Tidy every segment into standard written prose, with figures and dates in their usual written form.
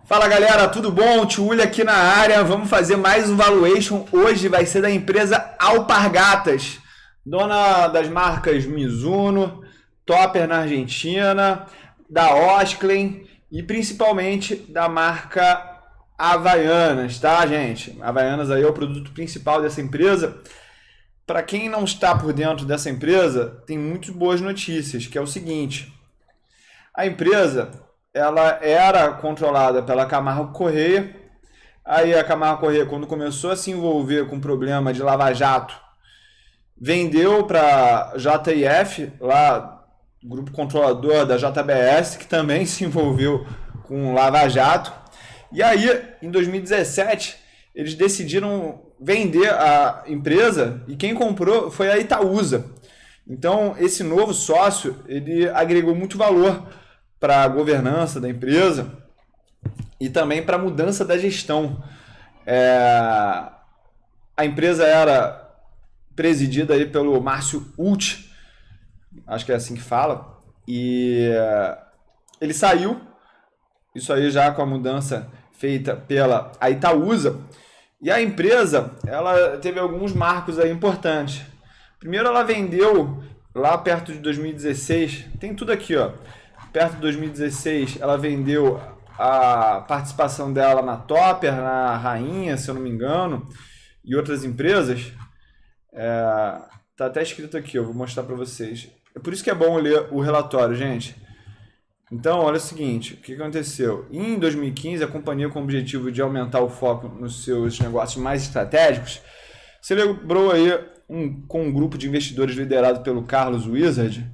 Fala galera, tudo bom? Tio Uli aqui na área. Vamos fazer mais um valuation. Hoje vai ser da empresa Alpargatas, dona das marcas Mizuno, Topper na Argentina, da Osklen e principalmente da marca Havaianas, tá, gente? Havaianas aí é o produto principal dessa empresa. Para quem não está por dentro dessa empresa, tem muito boas notícias, que é o seguinte: a empresa ela era controlada pela Camargo Corrêa. Aí a Camargo Corrêa, quando começou a se envolver com o problema de Lava Jato, vendeu para JIF, lá, grupo controlador da JBS, que também se envolveu com Lava Jato. E aí, em 2017, eles decidiram vender a empresa e quem comprou foi a Itaúsa. Então, esse novo sócio, ele agregou muito valor para a governança da empresa e também para a mudança da gestão. A empresa era presidida aí pelo Márcio Hult, acho que é assim que fala, e ele saiu, isso aí já com a mudança feita pela Itaúsa, e a empresa ela teve alguns marcos aí importantes. Primeiro, ela vendeu lá perto de 2016, tem tudo aqui, ó. Perto de 2016, ela vendeu a participação dela na Topper, na Rainha, se eu não me engano, e outras empresas. Tá até escrito aqui, eu vou mostrar para vocês. É por isso que é bom ler o relatório, gente. Então, olha o seguinte, o que aconteceu? Em 2015, a companhia, com o objetivo de aumentar o foco nos seus negócios mais estratégicos, celebrou aí com um grupo de investidores liderado pelo Carlos Wizard,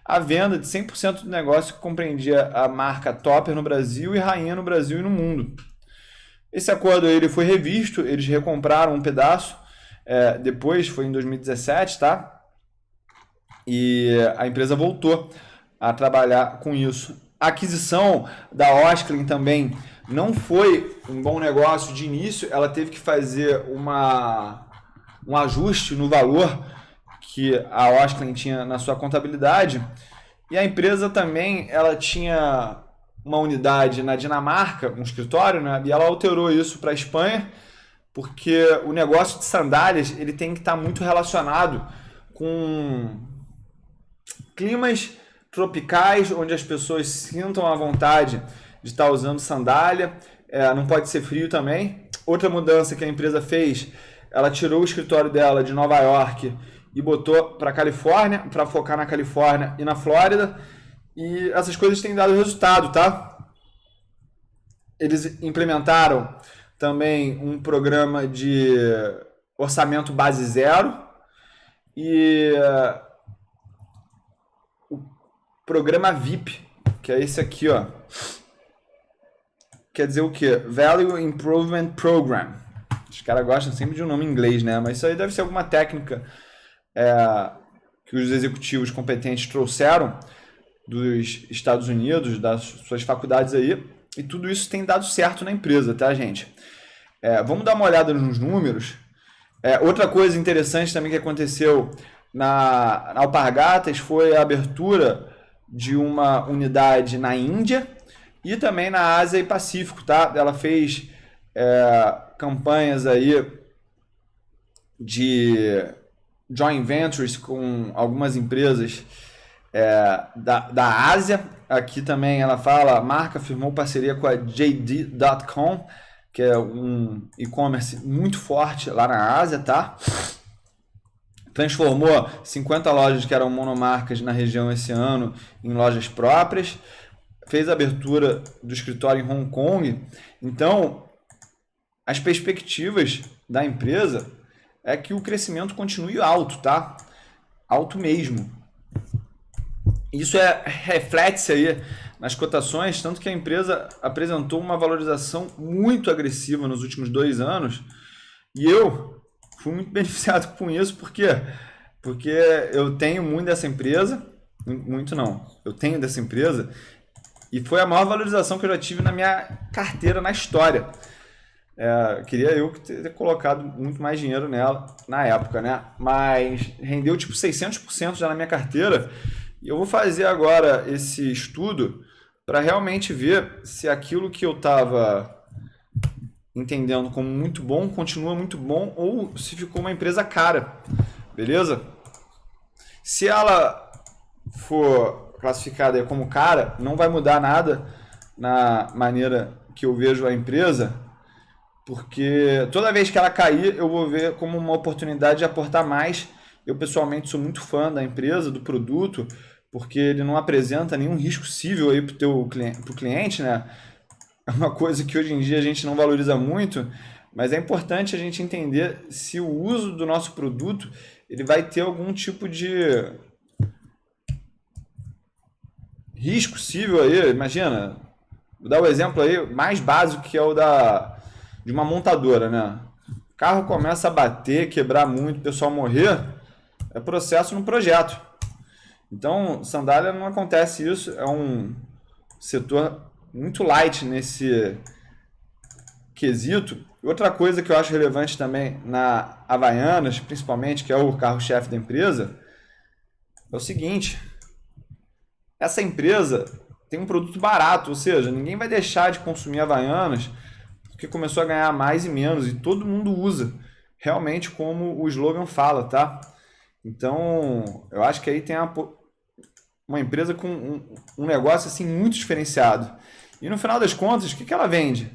a venda de 100% do negócio, que compreendia a marca Topper no Brasil e Rainha no Brasil e no mundo. Esse acordo ele foi revisto, eles recompraram um pedaço, depois foi em 2017, tá? E a empresa voltou a trabalhar com isso. A aquisição da Osklen também não foi um bom negócio de início, ela teve que fazer um ajuste no valor que a Osklen tinha na sua contabilidade, e a empresa também ela tinha uma unidade na Dinamarca, um escritório, né? E ela alterou isso para a Espanha, porque o negócio de sandálias ele tem que estar muito relacionado com climas tropicais, onde as pessoas sintam a vontade de estar usando sandália, não pode ser frio também. Outra mudança que a empresa fez, ela tirou o escritório dela de Nova York e botou para a Califórnia, para focar na Califórnia e na Flórida, e essas coisas têm dado resultado, tá? Eles implementaram também um programa de orçamento base zero e o programa VIP, que é esse aqui, ó. Quer dizer o quê? Value Improvement Program. Os caras gostam sempre de um nome em inglês, né? Mas isso aí deve ser alguma técnica que os executivos competentes trouxeram dos Estados Unidos, das suas faculdades aí, e tudo isso tem dado certo na empresa, tá, gente? Vamos dar uma olhada nos números. Outra coisa interessante também que aconteceu na Alpargatas foi a abertura de uma unidade na Índia e também na Ásia e Pacífico, tá? Ela fez campanhas aí de joint ventures com algumas empresas da Ásia. Aqui também ela fala, a marca firmou parceria com a JD.com, que é um e-commerce muito forte lá na Ásia, tá? Transformou 50 lojas que eram monomarcas na região esse ano em lojas próprias. Fez a abertura do escritório em Hong Kong. Então, as perspectivas da empresa é que o crescimento continue alto, tá? Alto mesmo. Isso reflete-se aí nas cotações, tanto que a empresa apresentou uma valorização muito agressiva nos últimos 2 anos, e eu fui muito beneficiado com isso, porque eu tenho muito dessa empresa, muito não, eu tenho dessa empresa, e foi a maior valorização que eu já tive na minha carteira na história. Queria eu ter colocado muito mais dinheiro nela na época, né? Mas rendeu tipo 600% já na minha carteira. E eu vou fazer agora esse estudo para realmente ver se aquilo que eu estava entendendo como muito bom continua muito bom ou se ficou uma empresa cara, beleza? Se ela for classificada como cara, não vai mudar nada na maneira que eu vejo a empresa, porque toda vez que ela cair, eu vou ver como uma oportunidade de aportar mais. Eu pessoalmente sou muito fã da empresa, do produto, porque ele não apresenta nenhum risco cível aí para o cliente, né? É uma coisa que hoje em dia a gente não valoriza muito, mas é importante a gente entender se o uso do nosso produto ele vai ter algum tipo de risco cível aí. Imagina, vou dar o exemplo aí mais básico que é o de uma montadora, né? O carro começa a bater, quebrar muito, o pessoal morrer, é processo no projeto. Então, sandália não acontece isso, é um setor muito light nesse quesito. Outra coisa que eu acho relevante também na Havaianas, principalmente, que é o carro-chefe da empresa, é o seguinte: essa empresa tem um produto barato, ou seja, ninguém vai deixar de consumir Havaianas porque começou a ganhar mais e menos e todo mundo usa, realmente como o slogan fala, tá? Então, eu acho que aí tem uma empresa com um negócio assim muito diferenciado. E no final das contas, o que ela vende?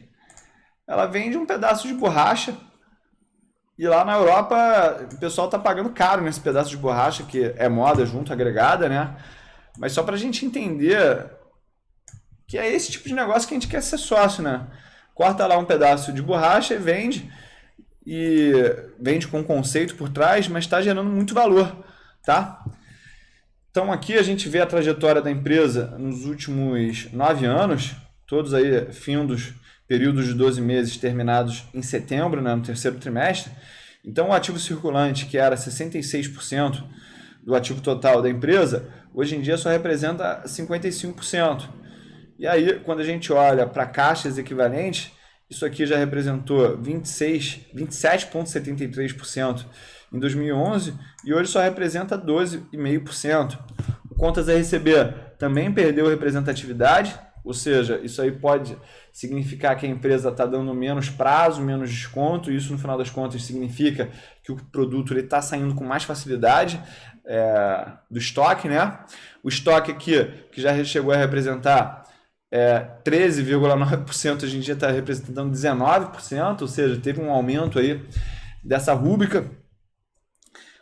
Ela vende um pedaço de borracha e lá na Europa o pessoal está pagando caro nesse pedaço de borracha, que é moda junto, agregada, né? Mas só para a gente entender que é esse tipo de negócio que a gente quer ser sócio, né? Corta lá um pedaço de borracha e vende com um conceito por trás, mas está gerando muito valor, tá? Então aqui a gente vê a trajetória da empresa nos últimos 9 anos, todos aí findos períodos de 12 meses terminados em setembro, né, no terceiro trimestre. Então o ativo circulante, que era 66% do ativo total da empresa, hoje em dia só representa 55%. E aí, quando a gente olha para caixas equivalentes, isso aqui já representou 27,73% em 2011 e hoje só representa 12,5%. O contas a receber também perdeu representatividade, ou seja, isso aí pode significar que a empresa está dando menos prazo, menos desconto, e isso no final das contas significa que o produto está saindo com mais facilidade do estoque, né? O estoque aqui, que já chegou a representar 13,9%, hoje em dia está representando 19%, ou seja, teve um aumento aí dessa rúbrica.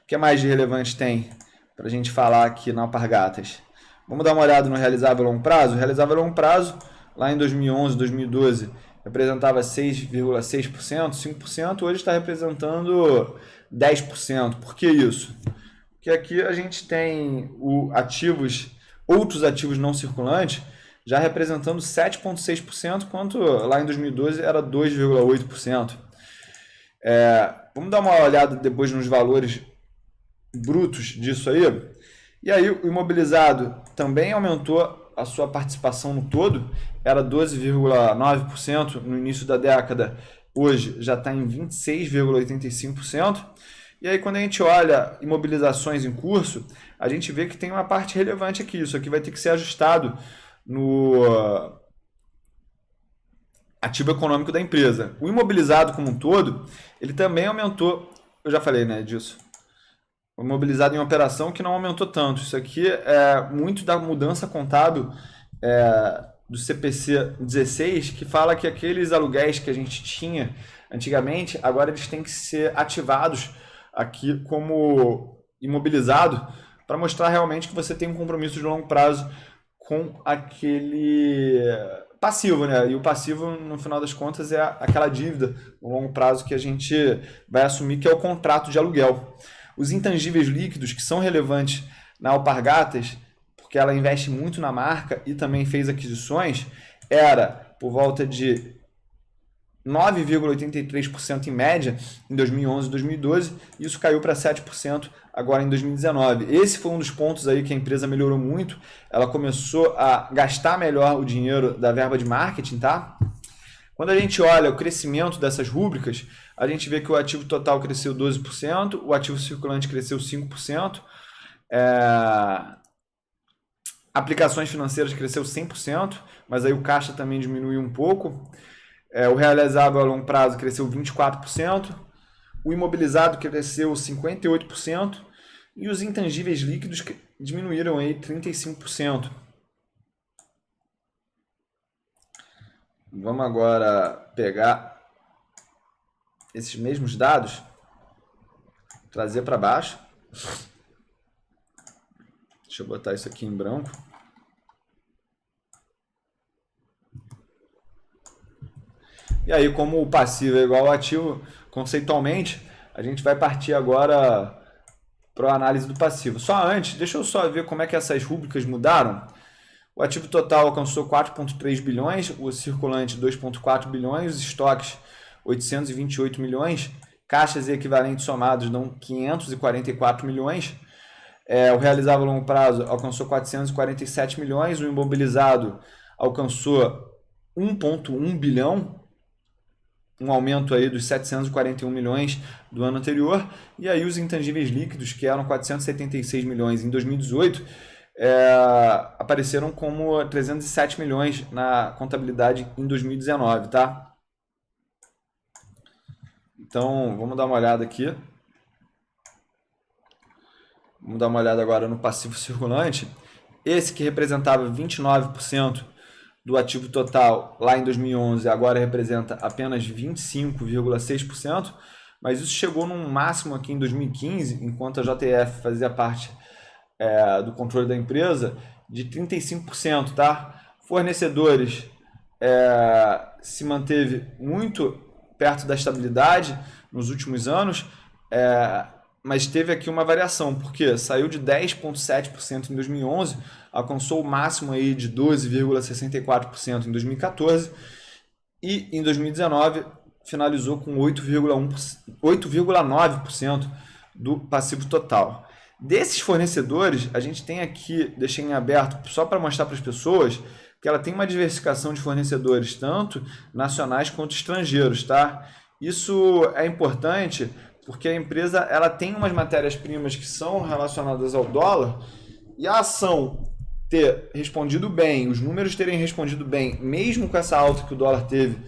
O que mais de relevante tem para a gente falar aqui na Alpargatas? Vamos dar uma olhada no realizável a longo prazo? O realizável a longo prazo, lá em 2011, 2012, representava 6,6%, 5%, hoje está representando 10%. Por que isso? Porque aqui a gente tem outros ativos não circulantes, já representando 7,6%, enquanto lá em 2012 era 2,8%. Vamos dar uma olhada depois nos valores brutos disso aí. E aí o imobilizado também aumentou a sua participação no todo, era 12,9% no início da década, hoje já está em 26,85%. E aí quando a gente olha imobilizações em curso, a gente vê que tem uma parte relevante aqui, isso aqui vai ter que ser ajustado no ativo econômico da empresa. O imobilizado como um todo, ele também aumentou, eu já falei, né, disso. O imobilizado em operação que não aumentou tanto. Isso aqui é muito da mudança contábil do CPC 16, que fala que aqueles aluguéis que a gente tinha antigamente, agora eles têm que ser ativados aqui como imobilizado para mostrar realmente que você tem um compromisso de longo prazo com aquele passivo, né? E o passivo, no final das contas, é aquela dívida no longo prazo que a gente vai assumir, que é o contrato de aluguel. Os intangíveis líquidos, que são relevantes na Alpargatas, porque ela investe muito na marca e também fez aquisições, era por volta de 9,83% em média em 2011 e 2012, e isso caiu para 7% agora em 2019. Esse foi um dos pontos aí que a empresa melhorou muito, ela começou a gastar melhor o dinheiro da verba de marketing, tá? Quando a gente olha o crescimento dessas rúbricas, a gente vê que o ativo total cresceu 12%, o ativo circulante cresceu 5%, Aplicações financeiras cresceu 100%, mas aí o caixa também diminuiu um pouco. O realizável a longo prazo cresceu 24%. O imobilizado cresceu 58%. E os intangíveis líquidos diminuíram aí 35%. Vamos agora pegar esses mesmos dados, trazer para baixo. Deixa eu botar isso aqui em branco. E aí, como o passivo é igual ao ativo, conceitualmente, a gente vai partir agora para a análise do passivo. Só antes, deixa eu só ver como é que essas rúbricas mudaram. O ativo total alcançou 4,3 bilhões, o circulante 2,4 bilhões, os estoques 828 milhões, caixas e equivalentes somados dão 544 milhões. O realizável a longo prazo alcançou 447 milhões, o imobilizado alcançou 1,1 bilhão, um aumento aí dos 741 milhões do ano anterior, e aí os intangíveis líquidos, que eram 476 milhões em 2018, apareceram como 307 milhões na contabilidade em 2019, tá? Então, vamos dar uma olhada aqui. Vamos dar uma olhada agora no passivo circulante. Esse que representava 29% do ativo total lá em 2011, agora representa apenas 25,6%, mas isso chegou num máximo aqui em 2015, enquanto a JF fazia parte do controle da empresa, de 35%, tá? Fornecedores se manteve muito perto da estabilidade nos últimos anos, mas teve aqui uma variação, porque saiu de 10,7% em 2011, alcançou o máximo aí de 12,64% em 2014 e em 2019 finalizou com 8,9% do passivo total. Desses fornecedores, a gente tem aqui, deixei em aberto só para mostrar para as pessoas que ela tem uma diversificação de fornecedores, tanto nacionais quanto estrangeiros, tá? Isso é importante porque a empresa ela tem umas matérias-primas que são relacionadas ao dólar e a ação ter respondido bem, os números terem respondido bem, mesmo com essa alta que o dólar teve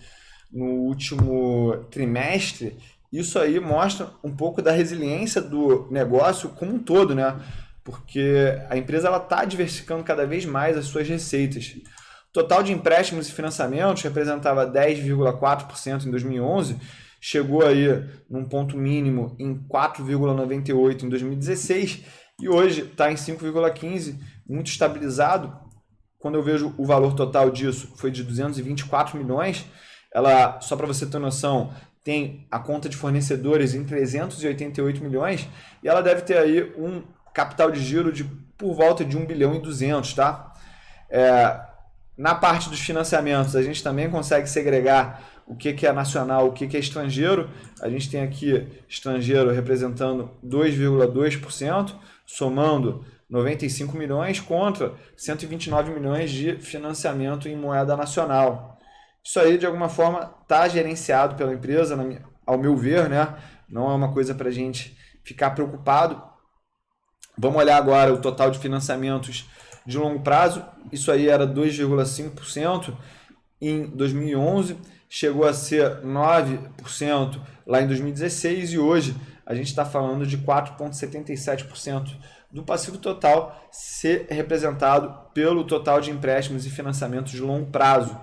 no último trimestre, isso aí mostra um pouco da resiliência do negócio como um todo, né? Porque a empresa está diversificando cada vez mais as suas receitas. O total de empréstimos e financiamentos representava 10,4% em 2011, chegou aí num ponto mínimo em 4,98% em 2016 e hoje está em 5,15%, muito estabilizado. Quando eu vejo o valor total disso, foi de 224 milhões. Ela, só para você ter noção, tem a conta de fornecedores em 388 milhões e ela deve ter aí um capital de giro de por volta de 1 bilhão e 200, tá? Na parte dos financiamentos, a gente também consegue segregar o que é nacional, o que é estrangeiro. A gente tem aqui estrangeiro representando 2,2%, somando 95 milhões contra 129 milhões de financiamento em moeda nacional. Isso aí, de alguma forma, está gerenciado pela empresa, ao meu ver, né? Não é uma coisa para a gente ficar preocupado. Vamos olhar agora o total de financiamentos de longo prazo. Isso aí era 2,5% em 2011, chegou a ser 9% lá em 2016 e hoje a gente está falando de 4,77% do passivo total ser representado pelo total de empréstimos e financiamentos de longo prazo.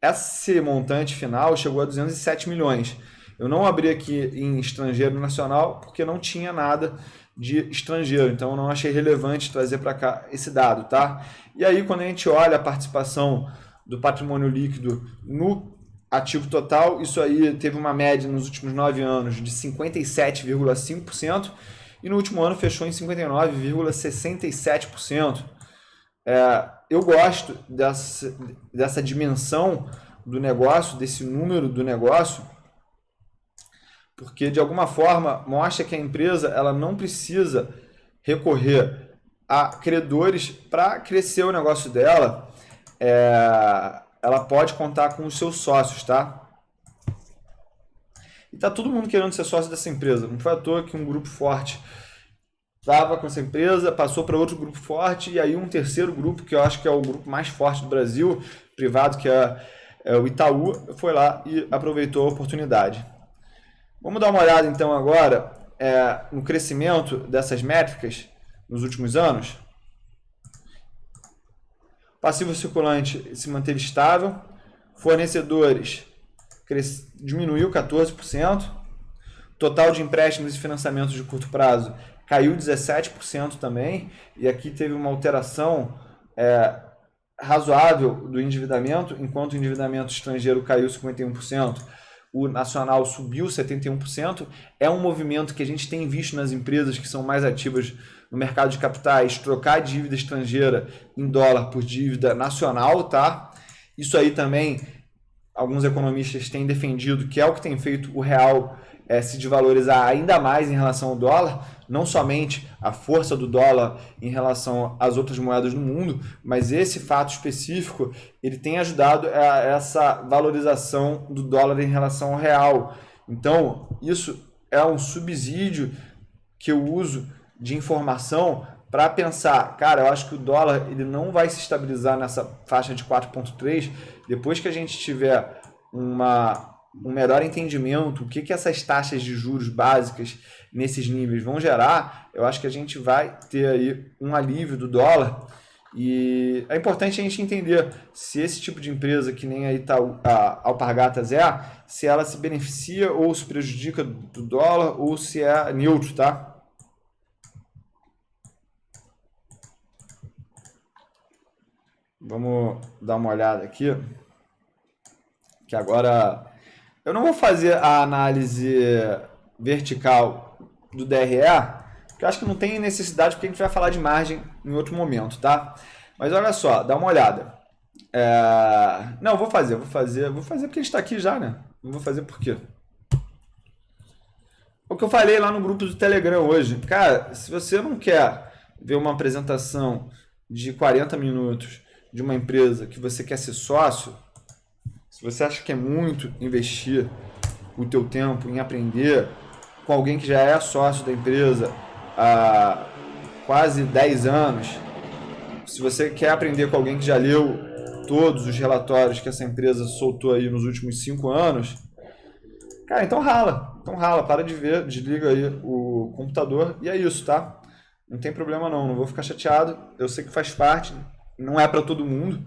Esse montante final chegou a 207 milhões. Eu não abri aqui em estrangeiro nacional porque não tinha nada de estrangeiro, então eu não achei relevante trazer para cá esse dado, tá? E aí quando a gente olha a participação do patrimônio líquido no ativo total, isso aí teve uma média nos últimos 9 anos de 57,5% e no último ano fechou em 59,67%. Eu gosto dessa dimensão do negócio, desse número do negócio, porque de alguma forma mostra que a empresa ela não precisa recorrer a credores para crescer o negócio dela. Ela pode contar com os seus sócios, tá? E tá todo mundo querendo ser sócio dessa empresa. Não foi à toa que um grupo forte estava com essa empresa, passou para outro grupo forte, e aí um terceiro grupo, que eu acho que é o grupo mais forte do Brasil, privado, que é o Itaú, foi lá e aproveitou a oportunidade. Vamos dar uma olhada então agora no crescimento dessas métricas nos últimos anos. Passivo circulante se manteve estável, fornecedores diminuiu 14%, total de empréstimos e financiamentos de curto prazo caiu 17% também, e aqui teve uma alteração razoável do endividamento, enquanto o endividamento estrangeiro caiu 51%, o nacional subiu 71%. É um movimento que a gente tem visto nas empresas que são mais ativas no mercado de capitais, trocar dívida estrangeira em dólar por dívida nacional, tá? Isso aí também, alguns economistas têm defendido que é o que tem feito o real se desvalorizar ainda mais em relação ao dólar, não somente a força do dólar em relação às outras moedas no mundo, mas esse fato específico ele tem ajudado a essa valorização do dólar em relação ao real. Então, isso é um subsídio que eu uso de informação para pensar, cara, eu acho que o dólar ele não vai se estabilizar nessa faixa de 4,3 depois que a gente tiver um melhor entendimento, o que essas taxas de juros básicas nesses níveis vão gerar. Eu acho que a gente vai ter aí um alívio do dólar, e é importante a gente entender se esse tipo de empresa, que nem a Alpargatas se ela se beneficia ou se prejudica do dólar, ou se é neutro, tá? Vamos dar uma olhada aqui, que agora eu não vou fazer a análise vertical do DRE, porque eu acho que não tem necessidade, porque a gente vai falar de margem em outro momento, tá? Mas olha só, dá uma olhada. Não, vou fazer porque a gente está aqui já, né? Não vou fazer por quê? O que eu falei lá no grupo do Telegram hoje. Cara, se você não quer ver uma apresentação de 40 minutos de uma empresa que você quer ser sócio, se você acha que é muito investir o teu tempo em aprender com alguém que já é sócio da empresa há quase 10 anos, se você quer aprender com alguém que já leu todos os relatórios que essa empresa soltou aí nos últimos 5 anos, cara, então rala, para de ver, desliga aí o computador e é isso, tá? Não tem problema não vou ficar chateado, eu sei que faz parte, não é para todo mundo,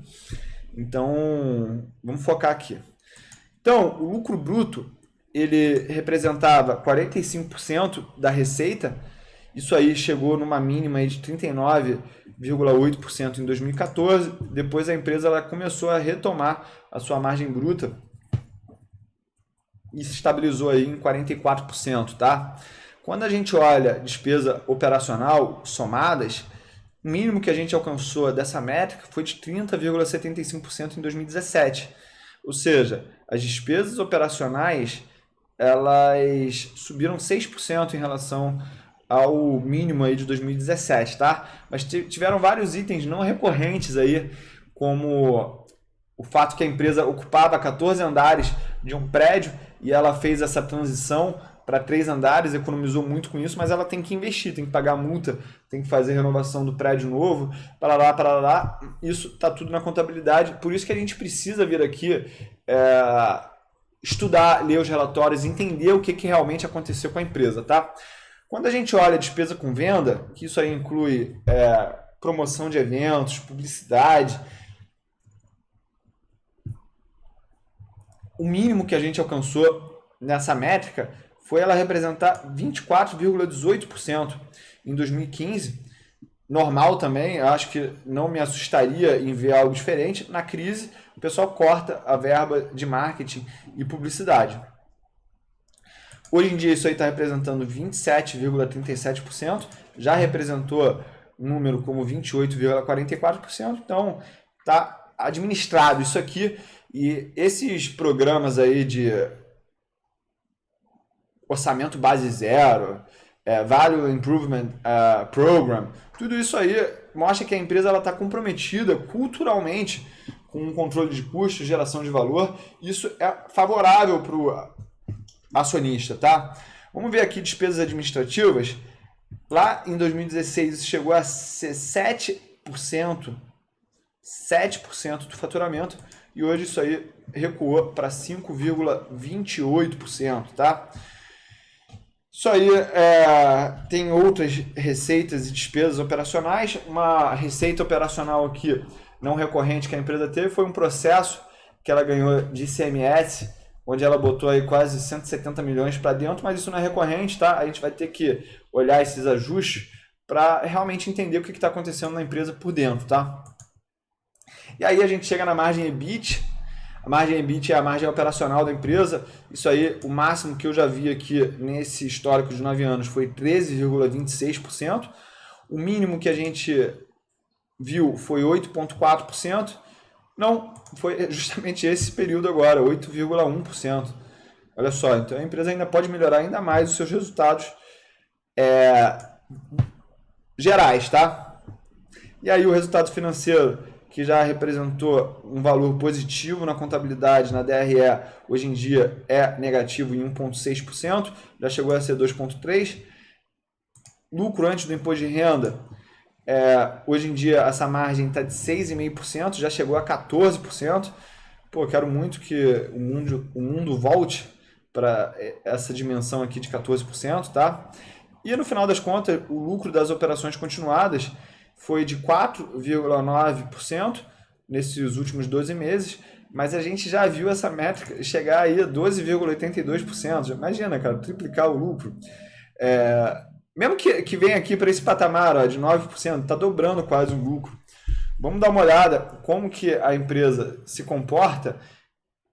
então vamos focar aqui. Então, o lucro bruto, ele representava 45% da receita, isso aí chegou numa mínima aí de 39,8% em 2014, depois a empresa ela começou a retomar a sua margem bruta e se estabilizou aí em 44%, tá? Quando a gente olha despesa operacional somadas, o mínimo que a gente alcançou dessa métrica foi de 30,75% em 2017. Ou seja, as despesas operacionais elas subiram 6% em relação ao mínimo aí de 2017, tá? Mas tiveram vários itens não recorrentes aí, como o fato que a empresa ocupava 14 andares de um prédio e ela fez essa transição para 3 andares, economizou muito com isso, mas ela tem que investir, tem que pagar multa, tem que fazer renovação do prédio novo, para lá, isso está tudo na contabilidade, por isso que a gente precisa vir aqui estudar, ler os relatórios, entender o que realmente aconteceu com a empresa, tá? Quando a gente olha a despesa com venda, que isso aí inclui promoção de eventos, publicidade, o mínimo que a gente alcançou nessa métrica foi ela representar 24,18% em 2015. Normal também, eu acho que não me assustaria em ver algo diferente. Na crise, o pessoal corta a verba de marketing e publicidade. Hoje em dia isso aí está representando 27,37%, já representou um número como 28,44%, então está administrado isso aqui. E esses programas aí de orçamento base zero, Value Improvement Program, tudo isso aí mostra que a empresa está comprometida culturalmente com o controle de custos, geração de valor. Isso é favorável para o acionista, tá? Vamos ver aqui despesas administrativas. Lá em 2016 isso chegou a ser 7% do faturamento, e hoje isso aí recuou para 5,28%, tá? Isso aí tem outras receitas e despesas operacionais. Uma receita operacional aqui não recorrente que a empresa teve foi um processo que ela ganhou de ICMS, onde ela botou aí quase 170 milhões para dentro, mas isso não é recorrente, tá? A gente vai ter que olhar esses ajustes para realmente entender o que está acontecendo na empresa por dentro, tá? E aí a gente chega na margem EBIT. A margem EBIT é a margem operacional da empresa. Isso aí, o máximo que eu já vi aqui nesse histórico de 9 anos foi 13,26%. O mínimo que a gente viu foi 8,4%. Não, foi justamente esse período agora, 8,1%. Olha só, então a empresa ainda pode melhorar ainda mais os seus resultados gerais, tá? E aí o resultado financeiro, que já representou um valor positivo na contabilidade, na DRE, hoje em dia é negativo em 1,6%, já chegou a ser 2,3%. Lucro antes do imposto de renda, hoje em dia essa margem está de 6,5%, já chegou a 14%. Pô, quero muito que o mundo volte para essa dimensão aqui de 14%, tá? E no final das contas, o lucro das operações continuadas foi de 4,9% nesses últimos 12 meses, mas a gente já viu essa métrica chegar aí a 12,82%. Imagina, cara, triplicar o lucro. Mesmo que venha aqui para esse patamar ó, de 9%, está dobrando quase o lucro. Vamos dar uma olhada como que a empresa se comporta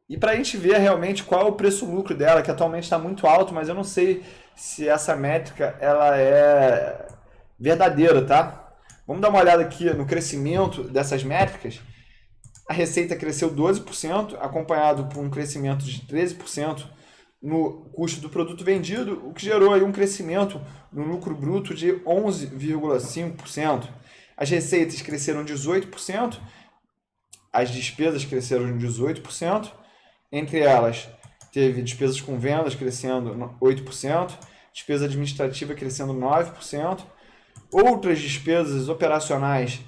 e para a gente ver realmente qual é o preço-lucro dela, que atualmente está muito alto, mas eu não sei se essa métrica ela é verdadeira, tá? Vamos dar uma olhada aqui no crescimento dessas métricas. A receita cresceu 12%, acompanhado por um crescimento de 13% no custo do produto vendido, o que gerou aí um crescimento no lucro bruto de 11,5%. As receitas cresceram 18%, as despesas cresceram 18%, entre elas teve despesas com vendas crescendo 8%, despesa administrativa crescendo 9%, outras despesas operacionais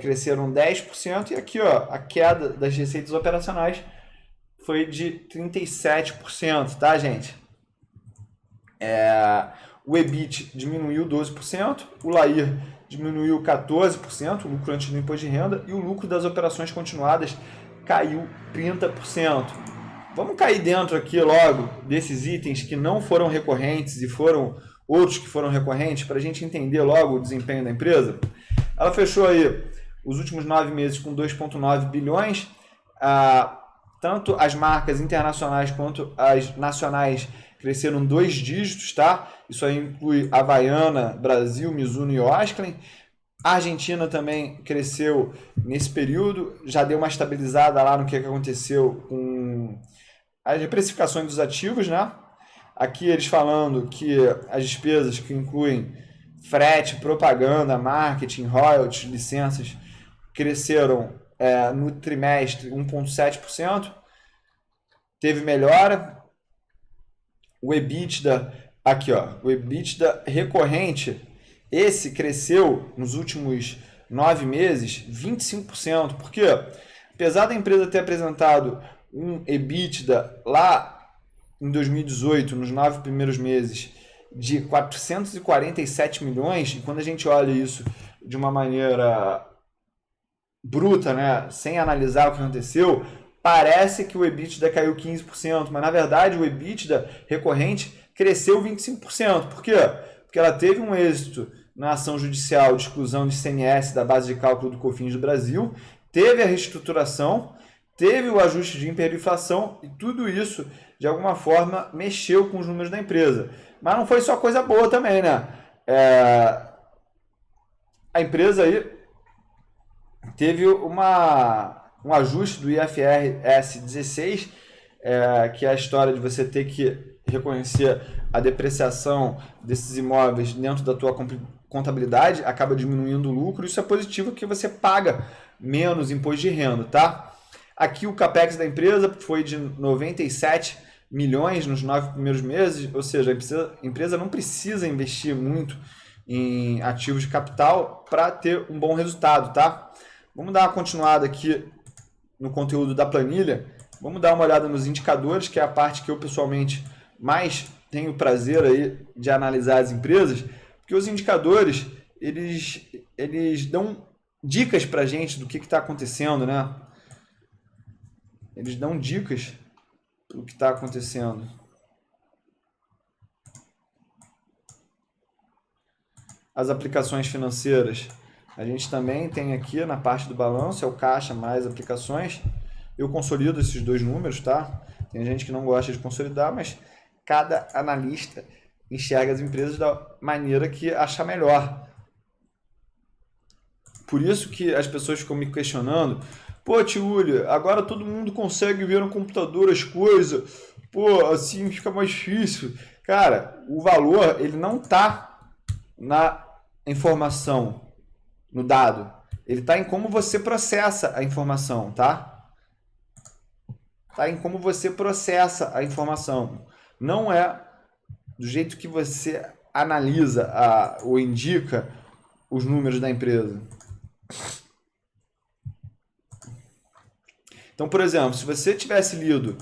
cresceram 10%, e aqui ó, a queda das receitas operacionais foi de 37%, tá, gente? O EBIT diminuiu 12%, o LAIR diminuiu 14%, o lucro antes do imposto de renda, e o lucro das operações continuadas caiu 30%. Vamos cair dentro aqui logo desses itens que não foram recorrentes e foram outros que foram recorrentes para a gente entender logo o desempenho da empresa. Ela fechou aí os últimos 9 meses com 2,9 bilhões. Tanto as marcas internacionais quanto as nacionais cresceram 2 dígitos, tá? Isso aí inclui Havaiana, Brasil, Mizuno e Osklen. A Argentina também cresceu nesse período, já deu uma estabilizada lá no que aconteceu com as precificações dos ativos, né? Aqui eles falando que as despesas que incluem frete, propaganda, marketing, royalties, licenças, cresceram no trimestre 1,7%. Teve melhora. O EBITDA, aqui ó, o EBITDA recorrente, esse cresceu nos últimos 9 meses 25%. Por quê? Apesar da empresa ter apresentado um EBITDA lá em 2018, nos 9 primeiros meses, de 447 milhões, e quando a gente olha isso de uma maneira bruta, né, sem analisar o que aconteceu, parece que o EBITDA caiu 15%, mas na verdade o EBITDA recorrente cresceu 25%. Por quê? Porque ela teve um êxito na ação judicial de exclusão de ICMS da base de cálculo do COFINS do Brasil, teve a reestruturação, teve o ajuste de hiperinflação e tudo isso, de alguma forma, mexeu com os números da empresa. Mas não foi só coisa boa também, né? A empresa aí teve um ajuste do IFRS 16, que é a história de você ter que reconhecer a depreciação desses imóveis dentro da tua contabilidade, acaba diminuindo o lucro. Isso é positivo porque você paga menos imposto de renda, tá? Aqui o capex da empresa foi de 97 milhões nos 9 primeiros meses, ou seja, a empresa não precisa investir muito em ativos de capital para ter um bom resultado, tá? Vamos dar uma continuada aqui no conteúdo da planilha. Vamos dar uma olhada nos indicadores, que é a parte que eu pessoalmente mais tenho prazer aí de analisar as empresas, porque os indicadores eles dão dicas para a gente do que está acontecendo, né? Eles dão dicas do que está acontecendo. As aplicações financeiras, a gente também tem aqui na parte do balanço, é o caixa mais aplicações. Eu consolido esses dois números, tá? Tem gente que não gosta de consolidar, mas cada analista enxerga as empresas da maneira que achar melhor. Por isso que as pessoas ficam me questionando: pô, Tiúlia, agora todo mundo consegue ver no computador as coisas, pô, assim fica mais difícil. Cara, o valor, ele não tá na informação, no dado. Ele tá em como você processa a informação, tá? Tá em como você processa a informação. Não é do jeito que você analisa ou indica os números da empresa. Então, por exemplo, se você tivesse lido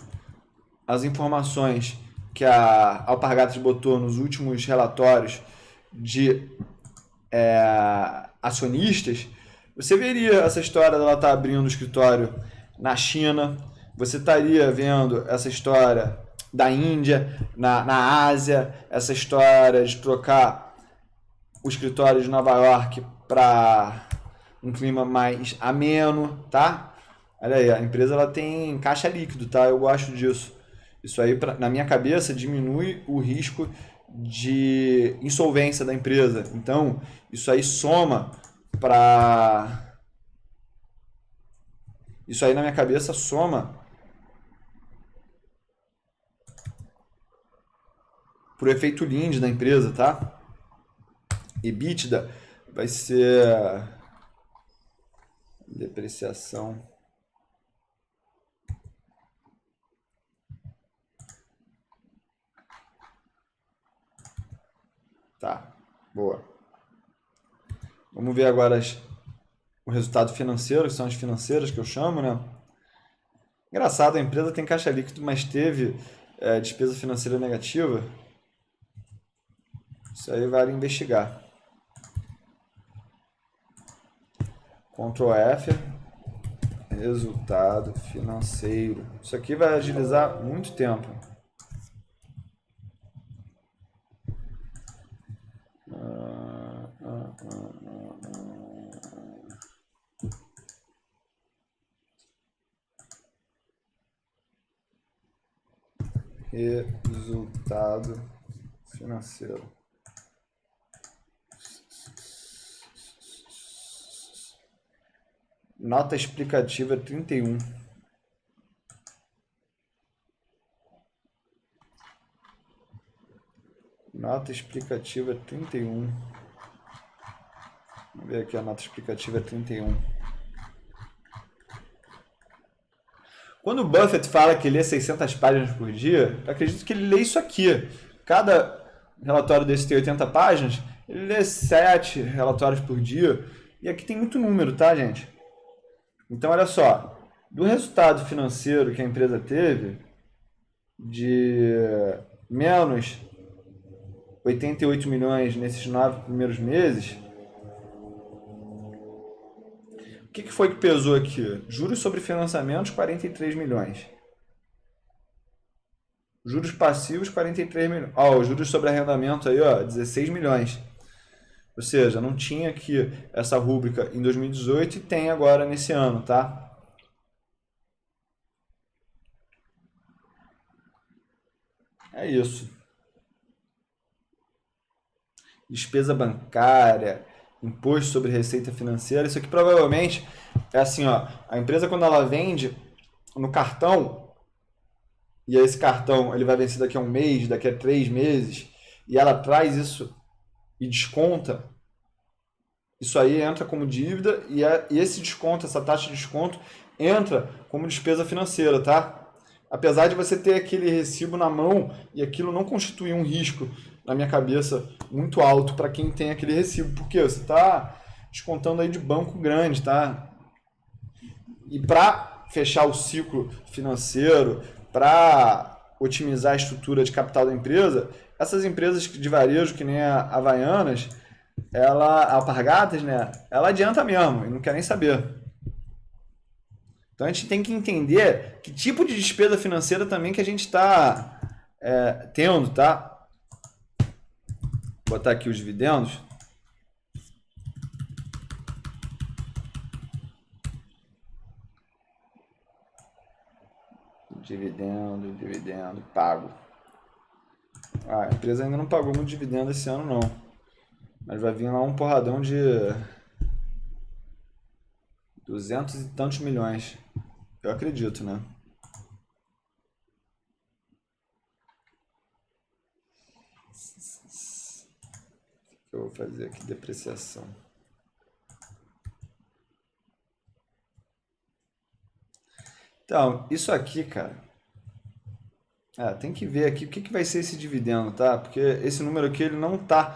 as informações que a Alpargatas botou nos últimos relatórios de acionistas, você veria essa história dela estar abrindo um escritório na China, você estaria vendo essa história da Índia, na Ásia, essa história de trocar o escritório de Nova York para um clima mais ameno, tá? Olha aí, a empresa ela tem caixa líquido, tá? Eu gosto disso. Isso aí, na minha cabeça, diminui o risco de insolvência da empresa. Então, isso aí soma para... Isso aí, na minha cabeça, soma pro efeito Linde da empresa, tá? EBITDA vai ser depreciação. Tá, boa. Vamos ver agora o resultado financeiro, que são as financeiras que eu chamo, né? Engraçado, a empresa tem caixa líquido, mas teve despesa financeira negativa. Isso aí vale investigar. Ctrl F, resultado financeiro. Isso aqui vai agilizar muito tempo. Resultado financeiro. Nota explicativa 31. Nota explicativa 31. Vamos ver aqui a nota explicativa 31. Quando o Buffett fala que lê 600 páginas por dia, eu acredito que ele lê isso aqui. Cada relatório desse tem 80 páginas, ele lê 7 relatórios por dia. E aqui tem muito número, tá, gente? Então, olha só. Do resultado financeiro que a empresa teve, de menos 88 milhões nesses 9 primeiros meses, o que foi que pesou aqui? Juros sobre financiamentos, 43 milhões. Juros passivos, 43 milhões. Ó, os juros sobre arrendamento aí, ó, 16 milhões. Ou seja, não tinha aqui essa rúbrica em 2018 e tem agora nesse ano, tá? É isso. Despesa bancária, imposto sobre receita financeira. Isso aqui provavelmente é assim, ó. A empresa, quando ela vende no cartão, e esse cartão ele vai vencer daqui a um mês, daqui a 3 meses, e ela traz isso e desconta, isso aí entra como dívida e esse desconto, essa taxa de desconto, entra como despesa financeira, tá? Apesar de você ter aquele recibo na mão e aquilo não constituir um risco, na minha cabeça, muito alto para quem tem aquele recibo. Porque você está descontando aí de banco grande, tá? E para fechar o ciclo financeiro, para otimizar a estrutura de capital da empresa, essas empresas de varejo, que nem a Havaianas, a Alpargatas, né? Ela adianta mesmo e não quer nem saber. Então a gente tem que entender que tipo de despesa financeira também que a gente está tendo, tá? Vou botar aqui os dividendos. Dividendo pago. A empresa ainda não pagou muito dividendo esse ano não. Mas vai vir lá um porradão de 200 e tantos milhões. Eu acredito, né? Eu vou fazer aqui depreciação. Então, isso aqui, cara. Tem que ver aqui o que vai ser esse dividendo, tá? Porque esse número aqui ele não está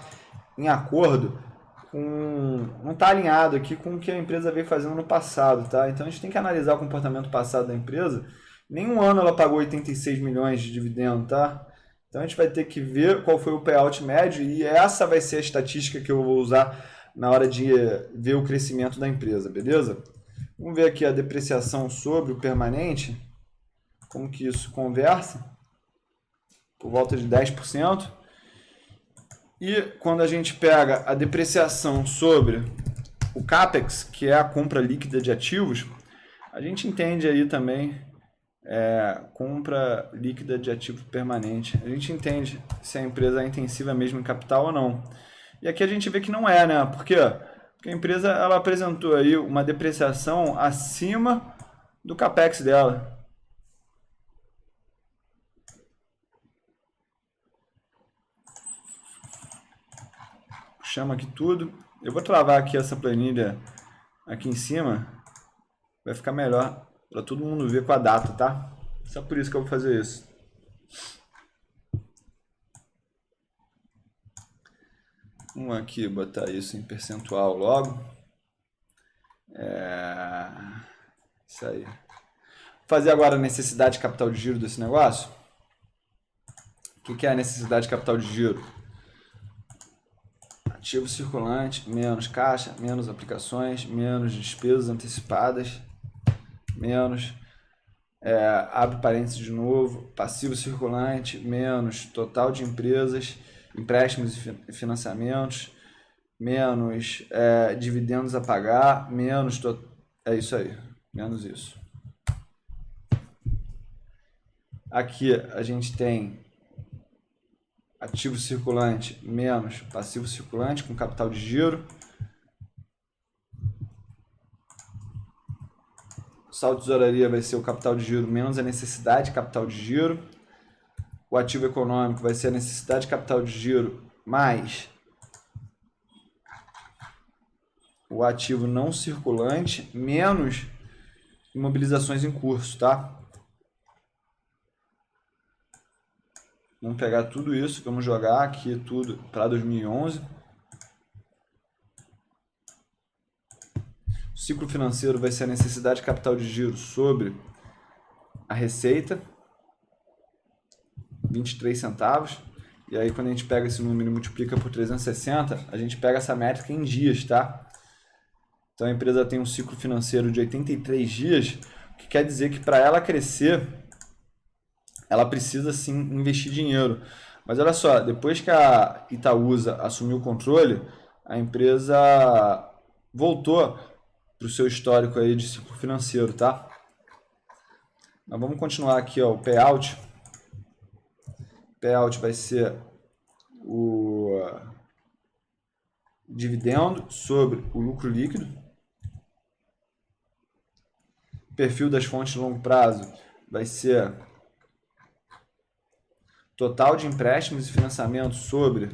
em acordo com, não está alinhado aqui com o que a empresa veio fazendo no passado, tá? Então a gente tem que analisar o comportamento passado da empresa. Nenhum ano ela pagou 86 milhões de dividendo, tá? Então a gente vai ter que ver qual foi o payout médio e essa vai ser a estatística que eu vou usar na hora de ver o crescimento da empresa, beleza? Vamos ver aqui a depreciação sobre o permanente, como que isso conversa, por volta de 10%. E quando a gente pega a depreciação sobre o CAPEX, que é a compra líquida de ativos, a gente entende aí também compra líquida de ativo permanente. A gente entende se a empresa é intensiva mesmo em capital ou não. E aqui a gente vê que não é, né? Por quê? Porque a empresa ela apresentou aí uma depreciação acima do CAPEX dela. Chama aqui tudo. Eu vou travar aqui essa planilha aqui em cima. Vai ficar melhor para todo mundo ver com a data, tá? Só por isso que eu vou fazer isso. Vamos aqui botar isso em percentual logo. Isso aí. Vou fazer agora a necessidade de capital de giro desse negócio. O que é a necessidade de capital de giro? Ativo circulante, menos caixa, menos aplicações, menos despesas antecipadas, menos, abre parênteses de novo, passivo circulante, menos total de empresas, empréstimos e financiamentos, menos dividendos a pagar, menos... É isso aí, menos isso. Aqui a gente tem ativo circulante menos passivo circulante com capital de giro. O saldo de tesouraria vai ser o capital de giro menos a necessidade de capital de giro. O ativo econômico vai ser a necessidade de capital de giro mais o ativo não circulante menos imobilizações em curso, tá? Vamos pegar tudo isso, vamos jogar aqui tudo para 2011. O ciclo financeiro vai ser a necessidade de capital de giro sobre a receita, 23 centavos. E aí quando a gente pega esse número e multiplica por 360, a gente pega essa métrica em dias, tá? Então a empresa tem um ciclo financeiro de 83 dias, o que quer dizer que para ela crescer, ela precisa sim investir dinheiro. Mas olha só, depois que a Itaúsa assumiu o controle, a empresa voltou para o seu histórico aí de ciclo financeiro, tá? Mas vamos continuar aqui, ó, o payout. Payout vai ser o dividendo sobre o lucro líquido. Perfil das fontes de longo prazo vai ser total de empréstimos e financiamentos sobre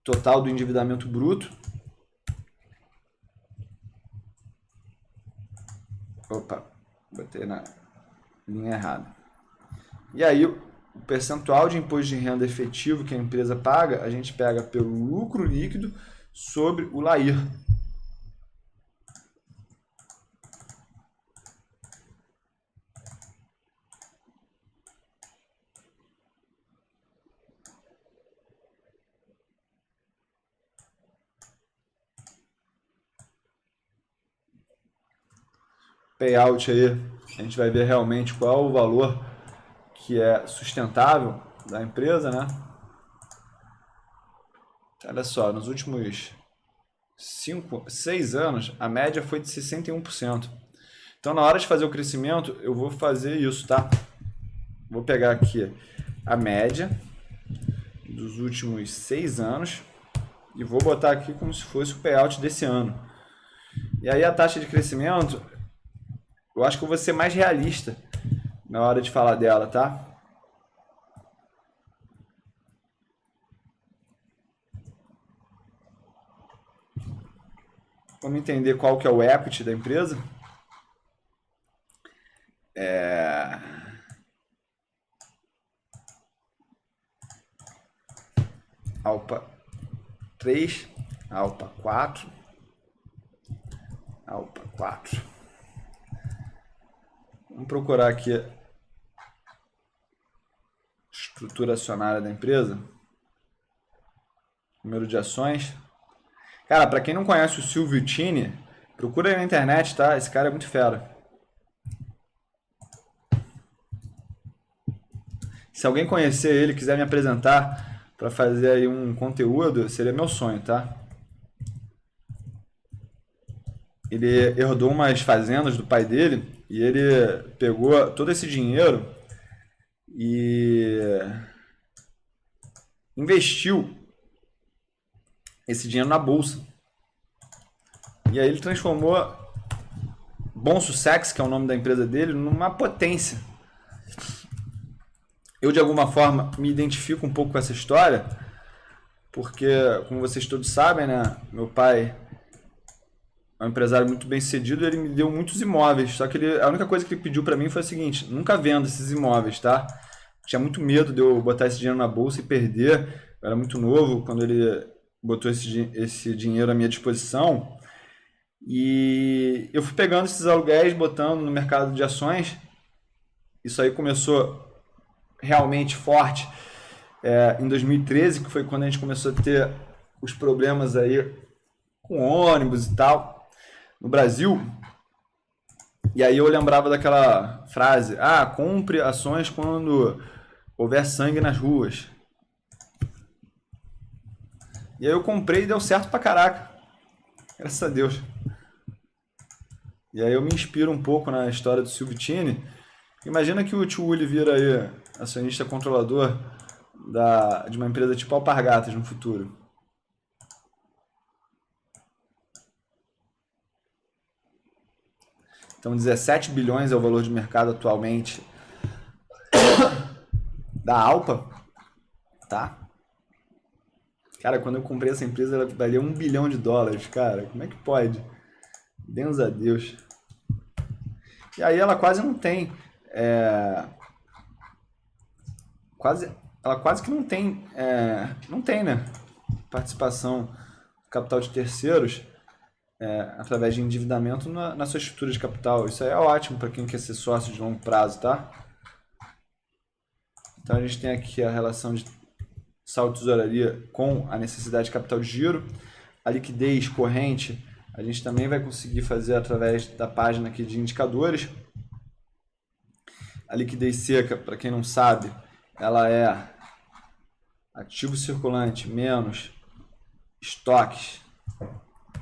total do endividamento bruto. Opa, botei na linha errada. E aí, o percentual de imposto de renda efetivo que a empresa paga, a gente pega pelo lucro líquido sobre o LAIR. Payout aí, a gente vai ver realmente qual é o valor que é sustentável da empresa, né? Olha só, nos últimos 6 anos, a média foi de 61%. Então, na hora de fazer o crescimento, eu vou fazer isso, tá? Vou pegar aqui a média dos últimos 6 anos e vou botar aqui como se fosse o payout desse ano. E aí a taxa de crescimento, eu acho que eu vou ser mais realista na hora de falar dela, tá? Vamos entender qual que é o equity da empresa. Alpa 3, Alpa 4, Alpa 4. Vamos procurar aqui a estrutura acionária da empresa. Número de ações. Cara, para quem não conhece o Silvio Tini, procura aí na internet, tá? Esse cara é muito fera. Se alguém conhecer ele, quiser me apresentar para fazer aí um conteúdo, seria meu sonho, tá? Ele herdou umas fazendas do pai dele e ele pegou todo esse dinheiro e investiu esse dinheiro na bolsa. E aí ele transformou Bom Sussex, que é o nome da empresa dele, numa potência. Eu, de alguma forma, me identifico um pouco com essa história, porque, como vocês todos sabem, né, meu pai é um empresário muito bem sucedido, ele me deu muitos imóveis, só que a única coisa que ele pediu para mim foi a seguinte: nunca venda esses imóveis, tá? Tinha muito medo de eu botar esse dinheiro na bolsa e perder. Eu era muito novo quando ele botou esse dinheiro à minha disposição. E eu fui pegando esses aluguéis, botando no mercado de ações. Isso aí começou realmente forte em 2013, que foi quando a gente começou a ter os problemas aí com ônibus e tal no Brasil. E aí eu lembrava daquela frase: ah, compre ações quando houver sangue nas ruas. E aí eu comprei e deu certo pra caraca. Graças a Deus. E aí eu me inspiro um pouco na história do Silvio Tini. Imagina que o tio Uli vira aí acionista controlador de uma empresa tipo Alpargatas no futuro. Então 17 bilhões é o valor de mercado atualmente da Alpa, tá? Cara, quando eu comprei essa empresa, ela valia $1 bilhão, cara. Como é que pode? Deus a Deus. E aí ela quase não tem. Ela quase que não tem. Não tem, né? Participação capital de terceiros através de endividamento na sua estrutura de capital. Isso aí é ótimo para quem quer ser sócio de longo prazo, tá? Então a gente tem aqui a relação de saldo de tesouraria com a necessidade de capital de giro. A liquidez corrente a gente também vai conseguir fazer através da página aqui de indicadores. A liquidez seca, para quem não sabe, ela é ativo circulante menos estoques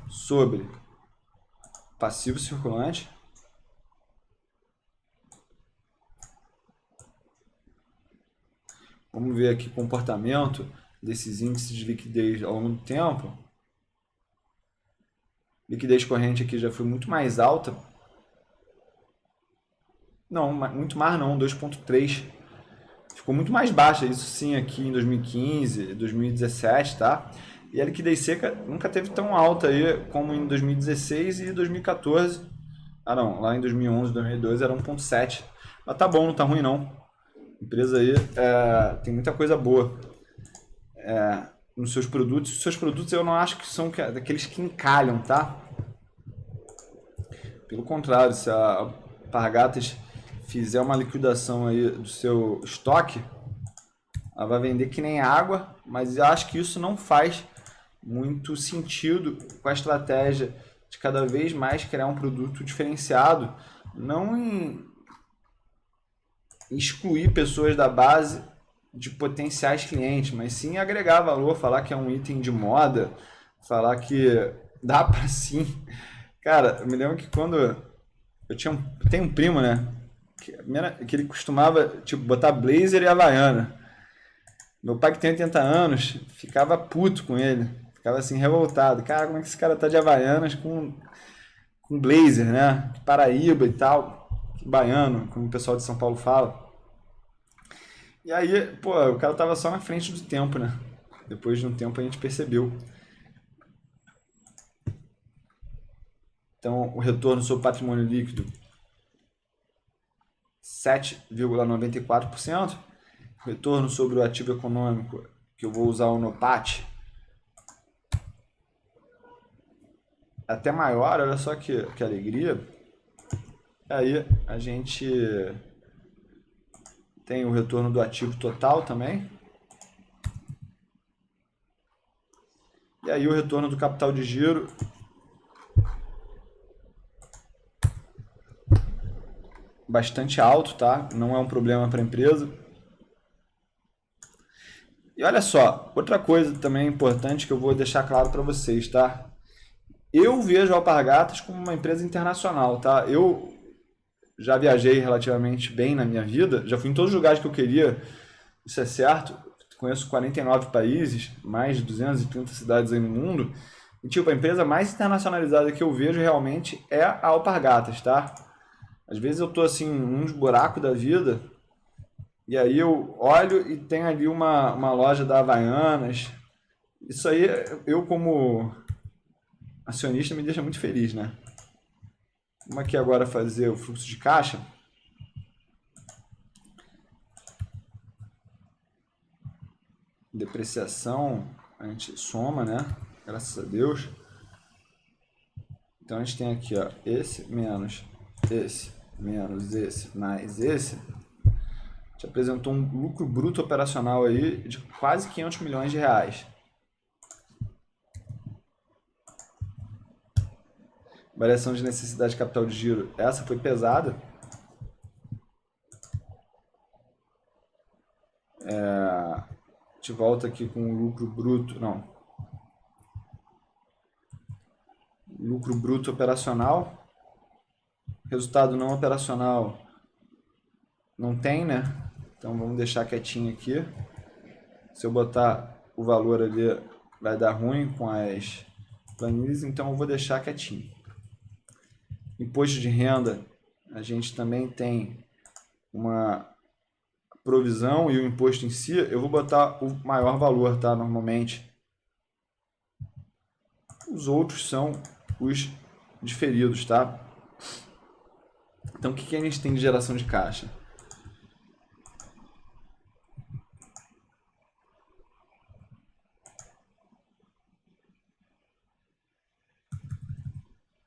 sobre passivo circulante. Vamos ver aqui o comportamento desses índices de liquidez ao longo do tempo. Liquidez corrente aqui já foi muito mais alta. Não, muito mais não, 2,3. Ficou muito mais baixa, isso sim, aqui em 2015, 2017, tá? E a liquidez seca nunca teve tão alta aí como em 2016 e 2014. Ah não, lá em 2011, 2012 era 1,7. Mas tá bom, não tá ruim não. A empresa aí tem muita coisa boa nos seus produtos. Os seus produtos eu não acho que são daqueles que encalham, tá? Pelo contrário, se a Alpargatas fizer uma liquidação aí do seu estoque, ela vai vender que nem água, mas eu acho que isso não faz muito sentido com a estratégia de cada vez mais criar um produto diferenciado, não em excluir pessoas da base de potenciais clientes, mas sim agregar valor, falar que é um item de moda, falar que dá para sim. Cara, eu me lembro que quando eu tenho um primo, né, que ele costumava tipo botar blazer e havaiana. Meu pai, que tem 80 anos, ficava puto com ele. Ficava assim, revoltado. Cara, como é que esse cara tá de Havaianas com blazer, né? De Paraíba e tal. Baiano, como o pessoal de São Paulo fala. E aí, pô, o cara tava só na frente do tempo, né? Depois de um tempo a gente percebeu. Então, o retorno sobre patrimônio líquido, 7,94%. Retorno sobre o ativo econômico, que eu vou usar o NOPAT, até maior, olha só que alegria. Aí a gente tem o retorno do ativo total também. E aí o retorno do capital de giro, bastante alto, tá? Não é um problema para a empresa. E olha só, outra coisa também importante que eu vou deixar claro para vocês, tá? Eu vejo a Alpargatas como uma empresa internacional, tá? Eu já viajei relativamente bem na minha vida, já fui em todos os lugares que eu queria, isso é certo. Conheço 49 países, mais de 230 cidades aí no mundo. E tipo, a empresa mais internacionalizada que eu vejo realmente é a Alpargatas, tá? Às vezes eu tô assim, uns buracos da vida, e aí eu olho e tem ali uma loja da Havaianas. Isso aí, eu como acionista, me deixa muito feliz, né? Vamos aqui agora fazer o fluxo de caixa. Depreciação, a gente soma, né? Graças a Deus. Então a gente tem aqui, ó, esse menos esse mais esse. A gente apresentou um lucro bruto operacional aí de quase 500 milhões de reais. Variação de necessidade de capital de giro, essa foi pesada. A gente volta aqui com o lucro bruto, não. Lucro bruto operacional. Resultado não operacional não tem, né? Então vamos deixar quietinho aqui. Se eu botar o valor ali, vai dar ruim com as planilhas, então eu vou deixar quietinho. Imposto de renda, a gente também tem uma provisão e o imposto em si, eu vou botar o maior valor, tá? Normalmente. Os outros são os diferidos, tá? Então, o que a gente tem de geração de caixa?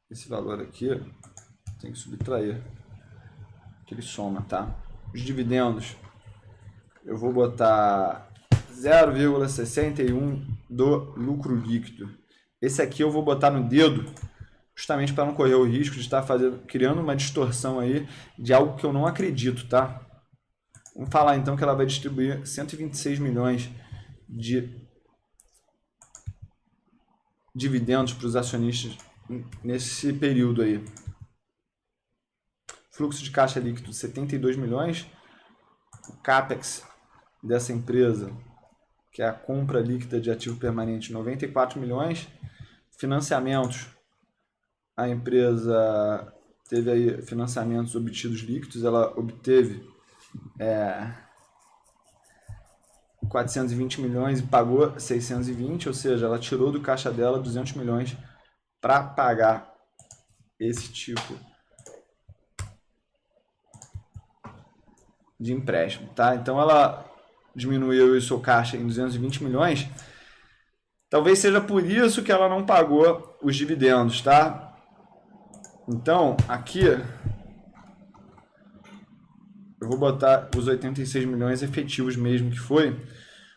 Esse valor aqui tem que subtrair, que ele soma, tá? Os dividendos, eu vou botar 0,61 do lucro líquido. Esse aqui eu vou botar no dedo, justamente para não correr o risco de estar criando uma distorção aí de algo que eu não acredito, tá? Vamos falar então que ela vai distribuir 126 milhões de dividendos para os acionistas nesse período aí. Fluxo de caixa líquido 72 milhões. O CAPEX dessa empresa, que é a compra líquida de ativo permanente, 94 milhões. Financiamentos, a empresa teve aí financiamentos obtidos líquidos, ela obteve 420 milhões e pagou 620, ou seja, ela tirou do caixa dela 200 milhões para pagar esse tipo de empréstimo, tá? Então ela diminuiu o seu caixa em 220 milhões. Talvez seja por isso que ela não pagou os dividendos, tá? Então, aqui eu vou botar os 86 milhões efetivos mesmo que foi,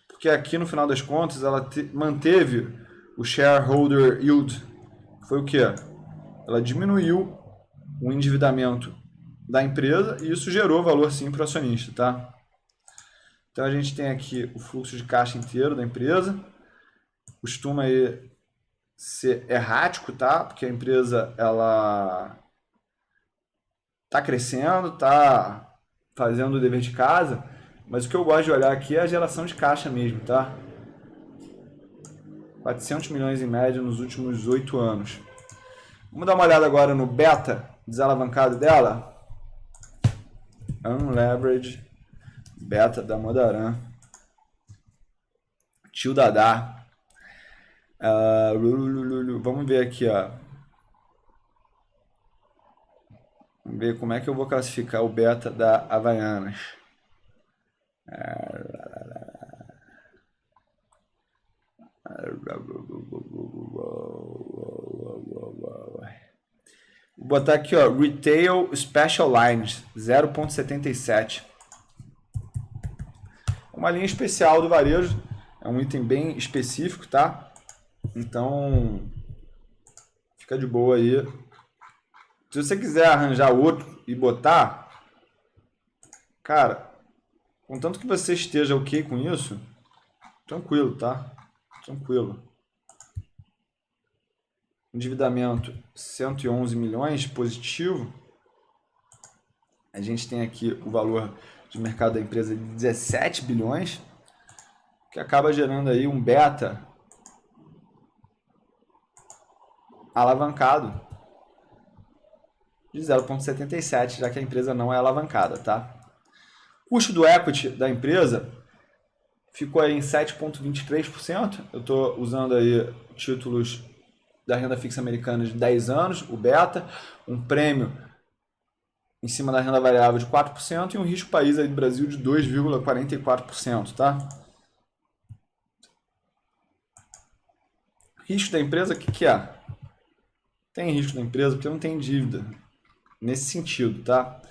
porque aqui no final das contas ela manteve o shareholder yield. Foi o que? Ela diminuiu o endividamento da empresa e isso gerou valor sim para o acionista, tá? Então a gente tem aqui o fluxo de caixa inteiro da empresa. Costuma aí ser errático, tá? Porque a empresa ela tá crescendo, tá fazendo o dever de casa, mas o que eu gosto de olhar aqui é a geração de caixa mesmo, tá? 400 milhões em média nos últimos 8 anos. Vamos dar uma olhada agora no beta desalavancado dela. Unleveraged beta da Modaran. Tio Dadá. Vamos ver aqui, ó. Vamos ver como é que eu vou classificar o beta da Havaianas. Vou botar aqui, ó, Retail Special Lines 0.77. Uma linha especial do varejo, é um item bem específico, tá? Então, fica de boa aí. Se você quiser arranjar outro e botar, cara, contanto que você esteja ok com isso, tranquilo, tá? Tranquilo. Endividamento 111 milhões positivo. A gente tem aqui o valor de mercado da empresa de 17 bilhões, que acaba gerando aí um beta alavancado de 0,77, já que a empresa não é alavancada, tá? O custo do equity da empresa ficou aí em 7,23%. Eu estou usando aí títulos da renda fixa americana de 10 anos, o beta, um prêmio em cima da renda variável de 4% e um risco país aí do Brasil de 2,44%, tá? Risco da empresa, o que é? Tem risco da empresa porque não tem dívida, nesse sentido, tá?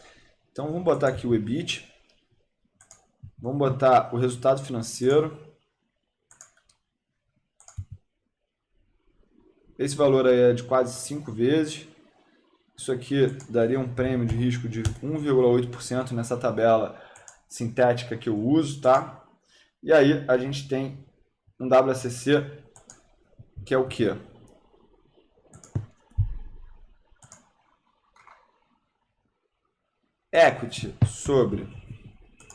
Então vamos botar aqui o EBIT, vamos botar o resultado financeiro. Esse valor aí é de quase 5 vezes. Isso aqui daria um prêmio de risco de 1,8% nessa tabela sintética que eu uso, tá? E aí a gente tem um WACC que é o quê? Equity sobre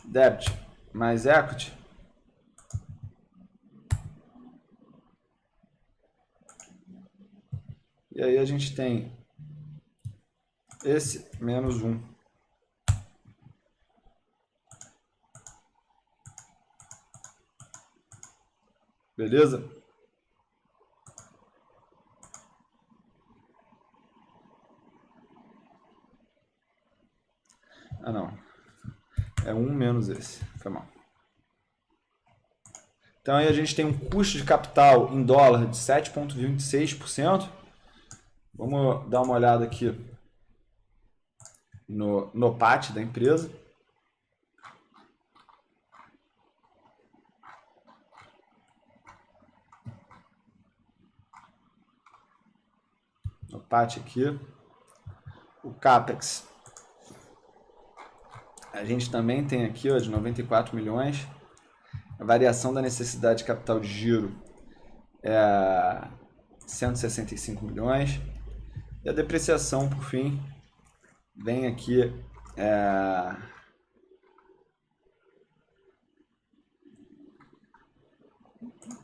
debt mais equity. E aí a gente tem esse menos 1. Beleza? Ah, não. É 1 menos esse. Foi mal. Então aí a gente tem um custo de capital em dólar de 7,26%. Vamos dar uma olhada aqui no PAT da empresa. No PAT aqui. O CAPEX. A gente também tem aqui, ó, de 94 milhões. A variação da necessidade de capital de giro é 165 milhões. E a depreciação, por fim, vem aqui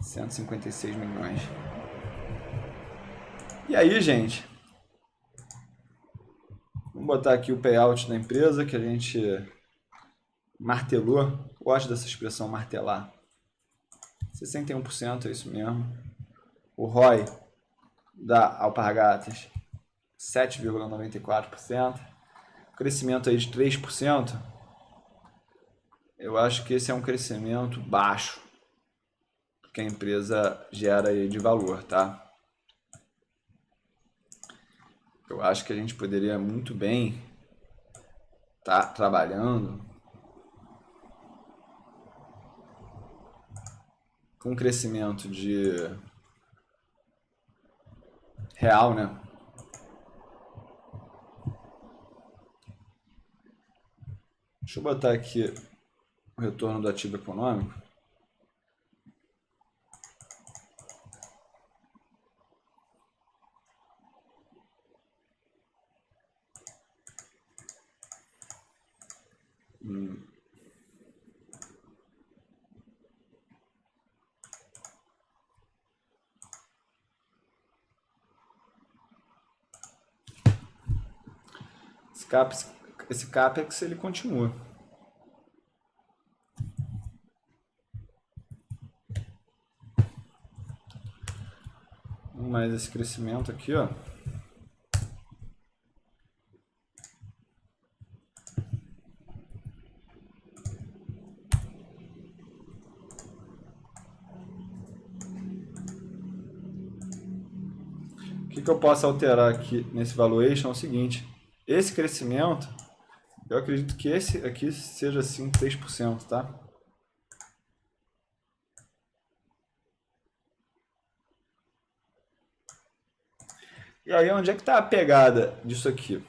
156 milhões. E aí, gente, vamos botar aqui o payout da empresa que a gente martelou. Gosto dessa expressão martelar. 61%, é isso mesmo. O ROI da Alpargatas 7,94%. Crescimento aí de 3%. eu acho que esse é um crescimento baixo que a empresa gera aí de valor, tá? Eu acho que a gente poderia muito bem estar trabalhando com um crescimento de real, né? Deixa eu botar aqui o retorno do ativo econômico. Esse CAPEX ele continua. Mais esse crescimento aqui, ó. O que eu posso alterar aqui nesse valuation é o seguinte: esse crescimento, eu acredito que esse aqui seja assim 3%, tá? E aí, onde é que está a pegada disso aqui?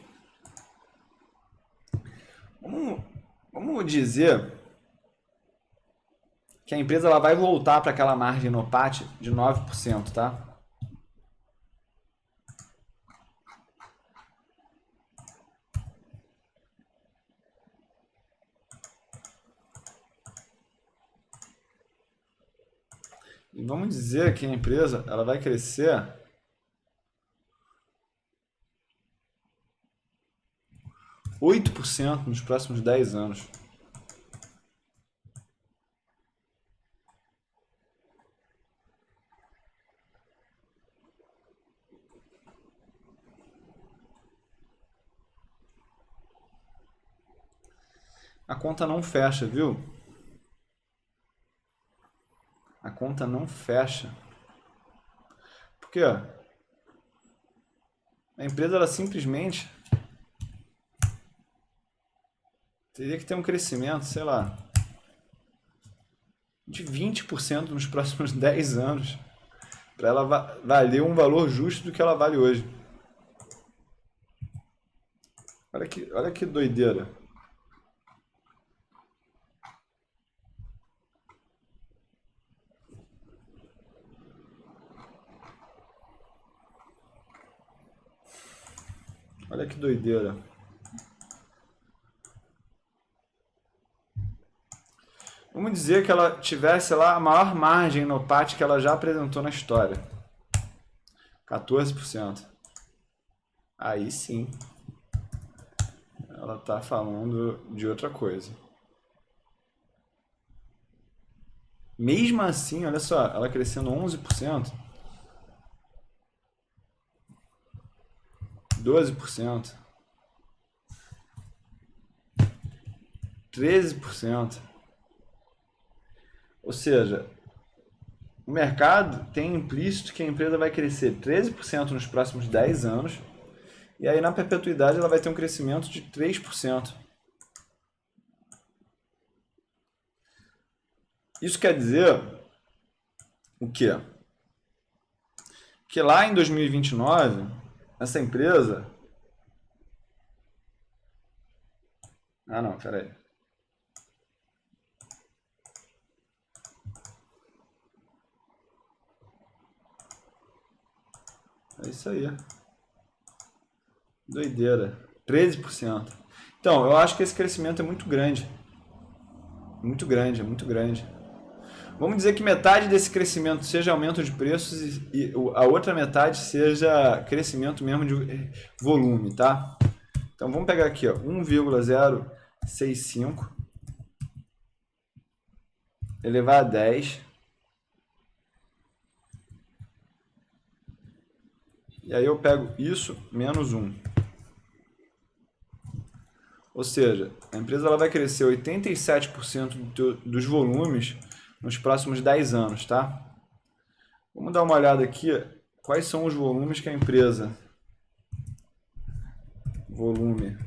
Vamos dizer que a empresa ela vai voltar para aquela margem no PAT de 9%, tá? E vamos dizer que a empresa ela vai crescer 8% nos próximos 10 anos. A conta não fecha, viu? A conta não fecha. Por quê? A empresa ela simplesmente teria que ter um crescimento, sei lá, de 20% nos próximos 10 anos para ela valer um valor justo do que ela vale hoje. Olha que doideira. Olha que doideira. Vamos dizer que ela tivesse lá a maior margem no PAT que ela já apresentou na história. 14%. Aí sim, ela está falando de outra coisa. Mesmo assim, olha só, ela crescendo 11%, 12%, 13%. Ou seja, o mercado tem implícito que a empresa vai crescer 13% nos próximos 10 anos, e aí na perpetuidade ela vai ter um crescimento de 3%. Isso quer dizer o quê? Que lá em 2029, essa empresa... Ah, não, peraí. É isso aí. Doideira. 13%. Então, eu acho que esse crescimento é muito grande. Muito grande, é muito grande. Vamos dizer que metade desse crescimento seja aumento de preços e a outra metade seja crescimento mesmo de volume, tá? Então vamos pegar aqui, ó, 1,065 elevar a 10. E aí eu pego isso menos 1. Ou seja, a empresa ela vai crescer 87% dos volumes nos próximos 10 anos, tá? Vamos dar uma olhada aqui, quais são os volumes que a empresa... Volume.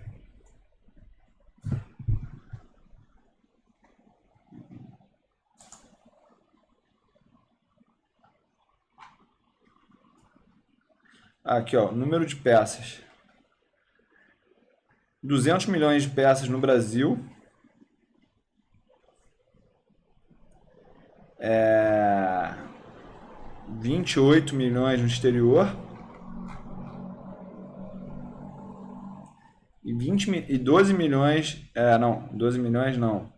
Aqui, ó, número de peças. 200 milhões de peças no Brasil. 28 milhões no exterior. E 12 milhões... não, 12 milhões não.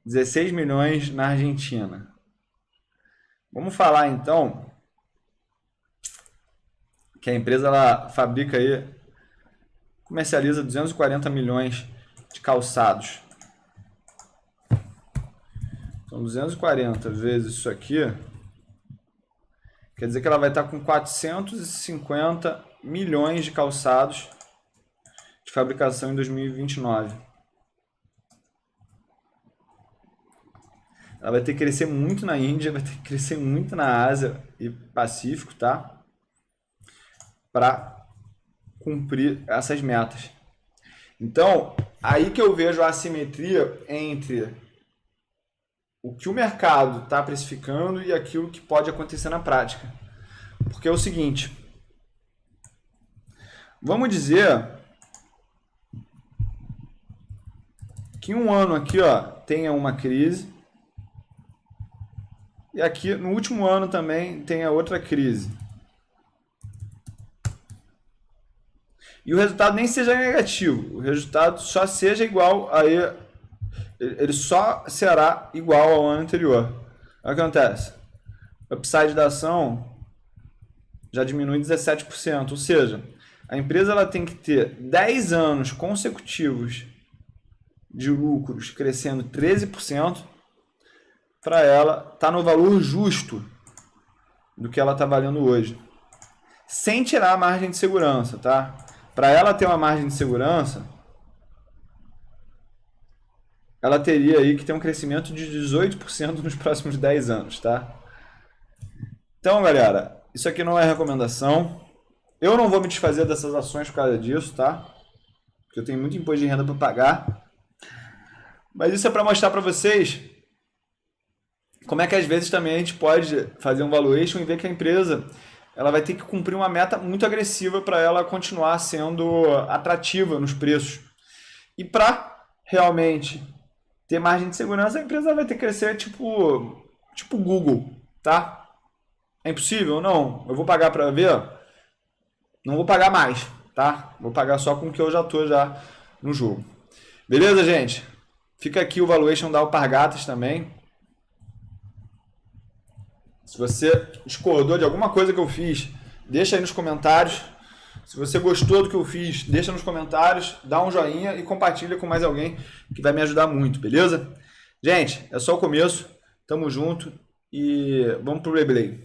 16 milhões na Argentina. Vamos falar então que a empresa ela fabrica aí, comercializa 240 milhões de calçados. Então 240 vezes isso aqui, quer dizer que ela vai estar com 450 milhões de calçados de fabricação em 2029. Ela vai ter que crescer muito na Índia, vai ter que crescer muito na Ásia e Pacífico, tá? Para cumprir essas metas. Então, aí que eu vejo a assimetria entre o que o mercado está precificando e aquilo que pode acontecer na prática. Porque é o seguinte, vamos dizer que um ano aqui, ó, tenha uma crise e aqui no último ano também tenha outra crise. E o resultado nem seja negativo, o resultado só seja igual a ele só será igual ao ano anterior. O que acontece? O upside da ação já diminui 17%, ou seja, a empresa ela tem que ter 10 anos consecutivos de lucros crescendo 13% para ela estar no valor justo do que ela está valendo hoje, sem tirar a margem de segurança, tá? Para ela ter uma margem de segurança, ela teria aí que ter um crescimento de 18% nos próximos 10 anos, tá? Então, galera, isso aqui não é recomendação. Eu não vou me desfazer dessas ações por causa disso, tá? Porque eu tenho muito imposto de renda para pagar. Mas isso é para mostrar para vocês como é que às vezes também a gente pode fazer um valuation e ver que a empresa ela vai ter que cumprir uma meta muito agressiva para ela continuar sendo atrativa nos preços. E para realmente ter margem de segurança, a empresa vai ter que crescer tipo Google, tá? É impossível? Não. Eu vou pagar para ver? Não vou pagar mais, tá? Vou pagar só com o que eu já estou já no jogo. Beleza, gente? Fica aqui o valuation da Alpargatas também. Se você discordou de alguma coisa que eu fiz, deixa aí nos comentários. Se você gostou do que eu fiz, deixa nos comentários, dá um joinha e compartilha com mais alguém que vai me ajudar muito, beleza? Gente, é só o começo. Tamo junto e vamos pro replay.